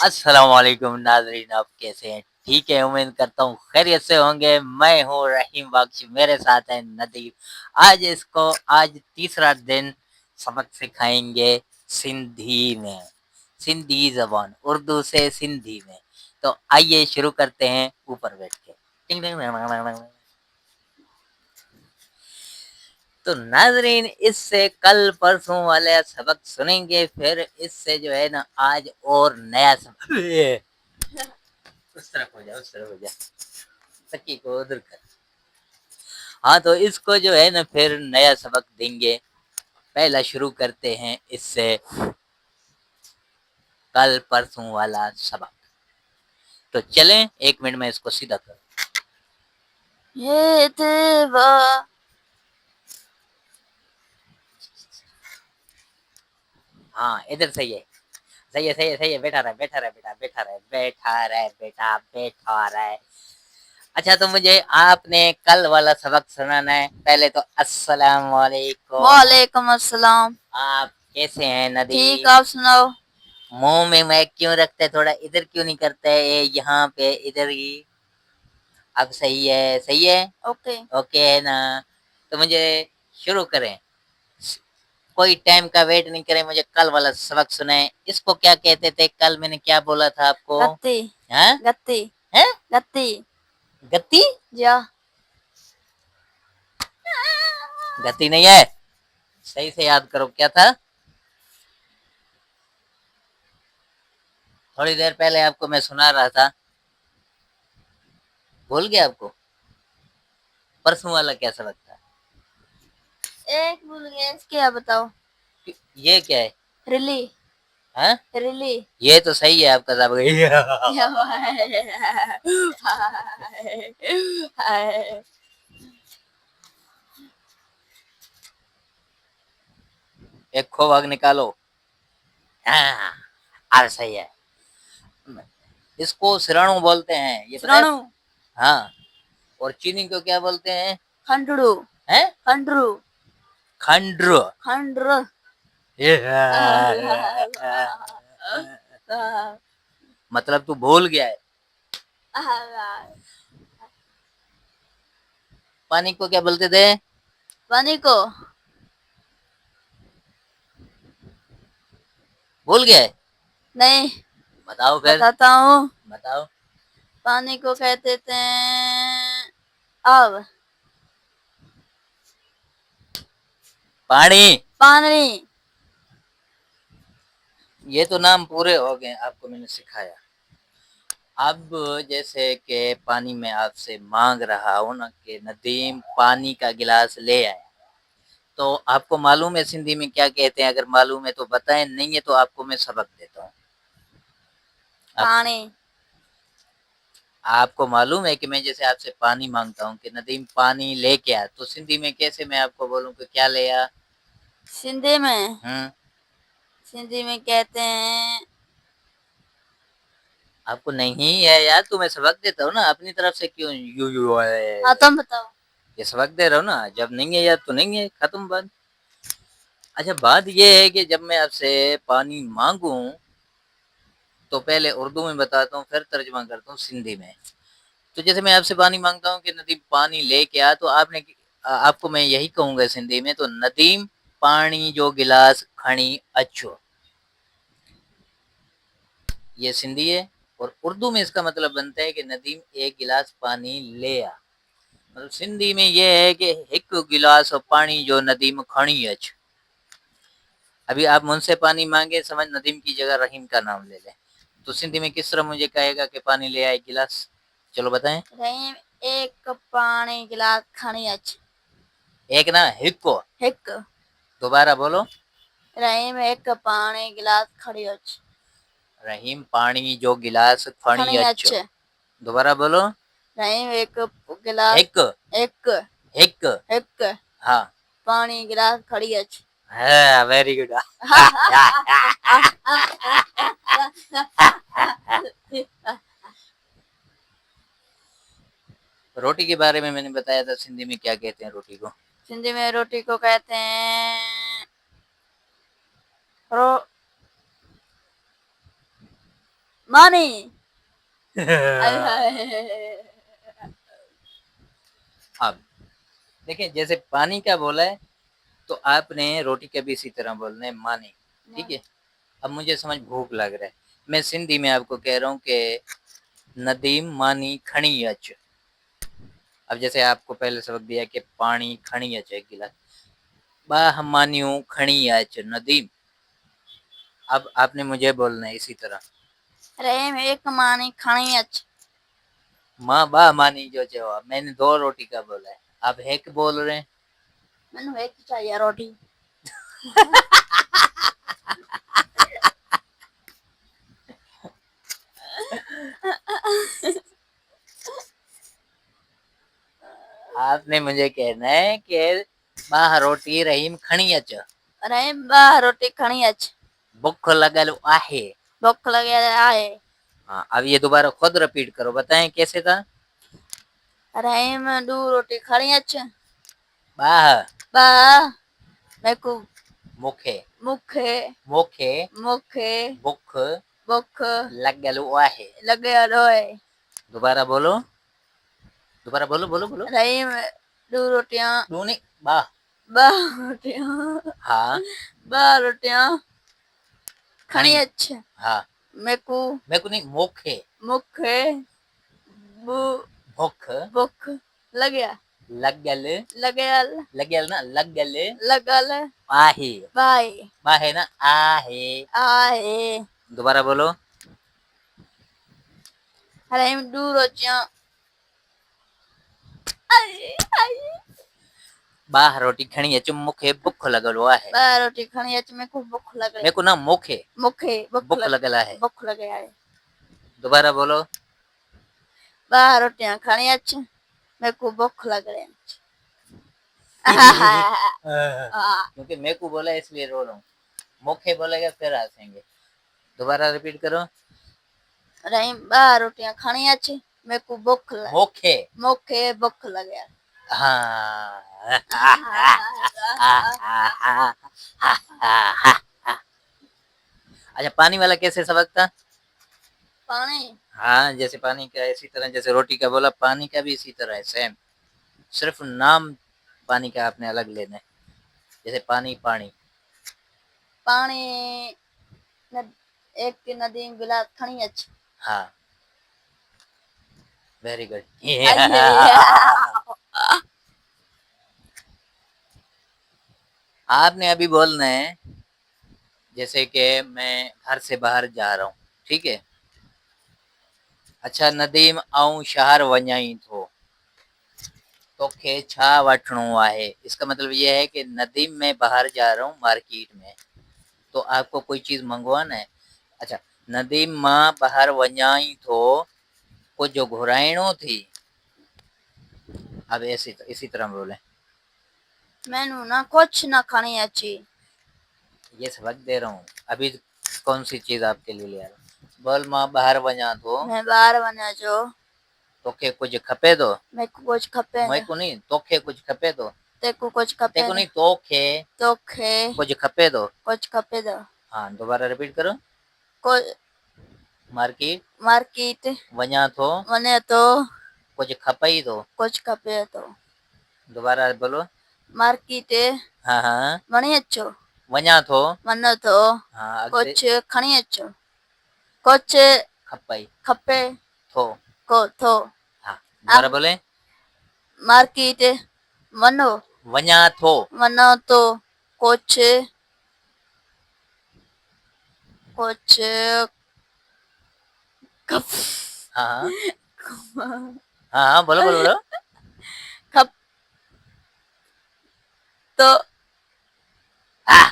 अस्सलाम वालेकुम नाज़रीन, आप कैसे हैं? ठीक है, उम्मीद करता हूँ खैरियत से होंगे। मैं हूँ रहीम बख्श, मेरे साथ है नदीम। आज तीसरा दिन सबक सिखाएंगे सिंधी में, सिंधी ज़बान, उर्दू से सिंधी में। तो आइए शुरू करते हैं ऊपर बैठ के। टिंग टिंग टिंग टिंग टिंग टिंग। तो नाज़रीन, इससे कल परसों वाले सबक सुनेंगे, फिर इससे जो है ना आज और नया सबक उस तरफ हो जा, उस तरफ हो जा, तकिए को उधर कर। हाँ, तो इसको जो है ना फिर नया सबक देंगे। पहला शुरू करते हैं इससे कल परसों वाला सबक। तो चलें, 1 मिनट में इसको सीधा कर। ये देवा, हाँ इधर सही है, सही है, सही है, सही है। बैठा रहे, बैठा रहे बेटा, बैठा रहे, बैठा रहे बेटा, बैठा रहे। अच्छा, तो मुझे आपने कल वाला सबक सुनाना है। पहले तो अस्सलाम वालेकुम। वालेकुम अस्सलाम। आप कैसे हैं नदी? ठीक, आप सुनाओ। मुंह में मैं क्यों रखते, थोड़ा इधर क्यों नहीं करते? यहाँ पे इधर ही। अब सही है, सही है। ओके। ओके है ना? तो मुझे शुरू करें। कोई टाइम का वेट नहीं करें, मुझे कल वाला सबक सुनाए। इसको क्या कहते थे? कल मैंने क्या बोला था आपको? गत्ती। हाँ? गत्ती। हैं? गत्ती। गत्ती? जा। गत्ती नहीं है। सही से याद करो, क्या था? थोड़ी देर पहले आपको मैं सुना रहा था, भूल गया आपको? परसों वाला क्या सबक था? एक भूल गया, इसके क्या बताओ? ये क्या है? रिली। हाँ? रिली। ये तो सही है आपका सबक। एक खो भाग निकालो। हाँ, अब सही है। इसको सिराणु बोलते हैं, ये पता है? सुनानो। हाँ। और चीनी को क्या बोलते हैं? खंडरू। हैं? खंडरू। खंड्र। खंड्र। मतलब तू भूल गया है। पानी को क्या बोलते थे? पानी को भूल गया है? नहीं, बताओ फिर। बताता हूँ। बताओ। पानी को कहते थे अब पानी। पानी। ये तो नाम पूरे हो गए, आपको मैंने सिखाया। अब जैसे कि पानी में आपसे मांग रहा हूँ ना कि नदीम पानी का गिलास ले आए, तो आपको मालूम है सिंधी में क्या कहते हैं? अगर मालूम है तो बताएं, नहीं है तो आपको मैं सबक देता हूँ। आप, पानी। आपको मालूम है कि मैं जैसे आपसे पानी मांगता हूँ कि नदीम पानी लेके आ, तो सिंधी में कैसे मैं आपको बोलूँ कि क्या ले आ? सिंधी में, सिंधी में कहते हैं। आपको नहीं है यार, तो मैं सबक देता हूँ ना, अपनी तरफ से क्यों यू है? हाँ, तुम बताओ। ये सबक दे रहा हूँ ना, जब नहीं है यार तो नहीं है, खत्म बात। अच्छा, बात ये है कि जब मैं आपसे पानी मांगू तो पहले उर्दू में बताता हूँ, फिर तर्जुमा करता हूँ सिंधी में। तो जैसे मैं आपसे पानी मांगता हूँ कि नदीम पानी लेके आ, तो आपको मैं यही कहूंगा सिंधी में, तो नदीम पानी जो गिलास खणी अचो। ये सिंधी है। और उर्दू में इसका मतलब बनता है कि नदीम एक गिलास पानी ले आ। मतलब सिंधी में ये है कि एक गिलास पानी जो नदीम खणी अच। अभी आप मुझसे पानी मांगे, समझ नदीम की जगह रहीम का नाम ले लें, तो सिंधी में किस तरह मुझे कहेगा कि पानी ले आए गिलास? चलो बताएं। रहीम एक पानी गिलास खणी अच। एक ना, हिक्को। हिक। दोबारा बोलो। रहीम एक पानी गिलास खणी अच। रहीम पानी जो गिलास खणी खणी अच। अच। दोबारा बोलो। रहीम एक गिलास। हिक। एक। हिक। हिक हाँ। पानी गिलास खड़ी अच। हाँ, वेरी गुड। रोटी के बारे में मैंने बताया था, सिंधी में क्या कहते हैं रोटी को? सिंधी में रोटी को कहते हैं रो मानी आय हाय। अब देखिए, जैसे पानी का बोला है तो आपने रोटी का भी इसी तरह बोलना है, मानी। ठीक है। अब मुझे समझ भूख लग रहा है, मैं सिंधी में आपको कह रहा हूँ कि नदीम मानी खणी अच। अब जैसे आपको पहले सबक दिया कि पानी खणी अच एक गिलास, बा मानियूं खणी अच नदीम। अब आपने मुझे बोलना है इसी तरह। रहीम एक मानी खणी अच। माँ बा मानी जो जवाब, मैंने दो रोटी का बोला है, आप एक बोल रहे हैं। मैंने एक चाहिए रोटी। आपने मुझे कहना है कि बा रोटी रहीम खणी अच। रहीम बा रोटी खणी अच। भूख लगल आहे। भूख लगे आए। हाँ, अब ये दोबारा खुद रिपीट करो, बताएं कैसे था। रहीम दू रोटी खणी अच। बाह बा मेरे को मुखे मुखे मुखे मुखे भूख भूख लगल आहे। लगे रोए। दोबारा बोलो, दोबारा बोलो बोलो बोलो। रहीम दू रोटियां दूनी बाह। बा रोटियां हाँ बा रोटियां खणी खणी। अच। हाँ, मेरे को नहीं, मुखे मुखे बु भूख भूख लगे लगल लगल लगल ना लगल लगल आहे। बाई बाहे ना आहे। आए। दोबारा बोलो। रहीम दू रोटियां आई आई बाह रोटी खणी अच मुखे भूख लगल आहे। बा रोटी खणी अच। मेरे को भूख लगे। मेरे को ना मुखे मुखे भूख लगल आहे। भूख लगे आए। दोबारा बोलो। बा रोटियां खणी अच। मेरे को भूख लग रही। क्योंकि मेरे को बोला इसलिए रो रहा हूँ, मुखे बोलेगा फिर हंसेंगे। दोबारा रिपीट करो। रहीम बा रोटियां खणी अच। मेरे को भूख लग मुखे मुखे भूख लगे। हाँ। अच्छा, पानी वाला कैसे सबक था। पानी हाँ, जैसे पानी का इसी तरह, जैसे रोटी का बोला, पानी का भी इसी तरह है सेम। सिर्फ नाम पानी का आपने अलग लेना है। जैसे पानी पानी पानी एक की नदी में गिलास खणी अच। हाँ, वेरी गुड। आपने अभी बोलना है, जैसे कि मैं घर से बाहर जा रहा हूँ। ठीक है। अच्छा, नदीम आऊं शहर वञाई थो, तोखे छा वठणो आहे। इसका मतलब ये है कि नदीम मैं बाहर जा रहा हूँ मार्केट में, तो आपको कोई चीज मंगवाना है। अच्छा, नदीम मां बाहर वञाई थो, को जो घुराइणो थी। अब ऐसे इसी तरह बोले। मैनू ना कुछ ना खणी अची। ये सबक दे रहा हूँ अभी, कौन सी चीज आपके लिए ले आ रहा हूँ। बोल मां बाहर वञा थो, मैं बाहर वञा जो तोखे कुछ खपे थो। मेरे को कुछ खपे मैं को नहीं, तोखे कुछ खपे थो। तेरे को कुछ खपे तेको नहीं, तोखे तोखे कुछ खपे थो। कुछ खपे दो। हाँ, दोबारा रिपीट करो। को मार्केट मार्केट वञा थो, वने तो कुछ खपई थो। कुछ खपे तो। दोबारा बोलो। मार्केट हाँ हाँ, वणी अचो वञा थो। वनो तो हाँ, अॻिते कुछ खणी अचो। कुछ खपई खपे थो। को थो। हाँ, दोबारा बोले। मार्केट वनो वञा थो। वनो तो कुछ कुछ खप हाँ हाँ हाँ हाँ, बोलो बोलो बोलो। खप तो हाँ,